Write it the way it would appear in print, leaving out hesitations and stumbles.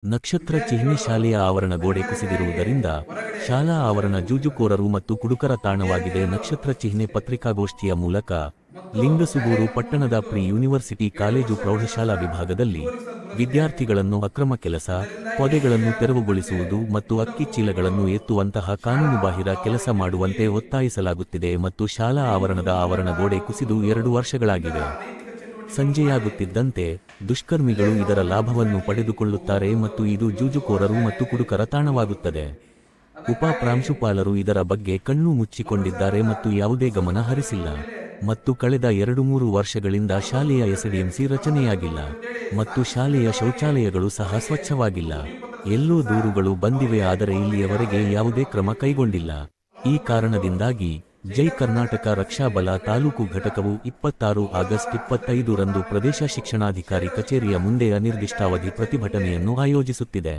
ನಕ್ಷತ್ರ ಚಿಹ್ನೆ ಶಾಲೆಯ ಆವರಣ ಗೋಡೆ ಕುಸಿದಿರುವುದರಿಂದ ಶಾಲಾ ಆವರಣ ಜೂಜುಕೋರರು ಮತ್ತು ಕುಡುಕರ ತಾಣವಾಗಿದೆ. ನಕ್ಷತ್ರ ಚಿಹ್ನೆ ಪತ್ರಿಕಾಗೋಷ್ಠಿಯ ಮೂಲಕ ಲಿಂಗಸುಗೂರು ಪಟ್ಟಣದ ಪ್ರಿ ಯೂನಿವರ್ಸಿಟಿ ಕಾಲೇಜು ಪ್ರೌಢಶಾಲಾ ವಿಭಾಗದಲ್ಲಿ ವಿದ್ಯಾರ್ಥಿಗಳನ್ನು ಅಕ್ರಮ ಕೆಲಸ, ಪೊದೆಗಳನ್ನು ತೆರವುಗೊಳಿಸುವುದು ಮತ್ತು ಅಕ್ಕಿ ಚೀಲಗಳನ್ನು ಎತ್ತುವಂತಹ ಕಾನೂನುಬಾಹಿರ ಕೆಲಸ ಮಾಡುವಂತೆ ಒತ್ತಾಯಿಸಲಾಗುತ್ತಿದೆ ಮತ್ತು ಶಾಲಾ ಆವರಣದ ಆವರಣ ಗೋಡೆ ಕುಸಿದು 2 ವರ್ಷಗಳಾಗಿವೆ. ಸಂಜೆಯಾಗುತ್ತಿದ್ದಂತೆ ದುಷ್ಕರ್ಮಿಗಳು ಇದರ ಲಾಭವನ್ನು ಪಡೆದುಕೊಳ್ಳುತ್ತಾರೆ ಮತ್ತು ಇದು ಜೂಜುಕೋರರು ಮತ್ತು ಕುಡುಕರ ತಾಣವಾಗುತ್ತದೆ. ಉಪ ಪ್ರಾಂಶುಪಾಲರು ಇದರ ಬಗ್ಗೆ ಕಣ್ಣು ಮುಚ್ಚಿಕೊಂಡಿದ್ದಾರೆ ಮತ್ತು ಯಾವುದೇ ಗಮನ ಹರಿಸಿಲ್ಲ ಮತ್ತು ಕಳೆದ 2-3 ವರ್ಷಗಳಿಂದ ಶಾಲೆಯ ಎಸ್ಡಿಎಂಸಿ ರಚನೆಯಾಗಿಲ್ಲ ಮತ್ತು ಶಾಲೆಯ ಶೌಚಾಲಯಗಳು ಸಹ ಸ್ವಚ್ಛವಾಗಿಲ್ಲ. ಎಲ್ಲೋ ದೂರುಗಳು ಬಂದಿವೆ, ಆದರೆ ಇಲ್ಲಿಯವರೆಗೆ ಯಾವುದೇ ಕ್ರಮ ಕೈಗೊಂಡಿಲ್ಲ. ಈ ಕಾರಣದಿಂದಾಗಿ ಜೈ ಕರ್ನಾಟಕ ರಕ್ಷಾ ಬಲ ತಾಲೂಕು ಘಟಕವು 26 ಆಗಸ್ಟ್ 25 ರಂದು ಪ್ರದೇಶ ಶಿಕ್ಷಣಾಧಿಕಾರಿ ಕಚೇರಿಯ ಮುಂದೆ ಅನಿರ್ದಿಷ್ಟಾವಧಿ ಪ್ರತಿಭಟನೆಯನ್ನು ಆಯೋಜಿಸುತ್ತಿದೆ.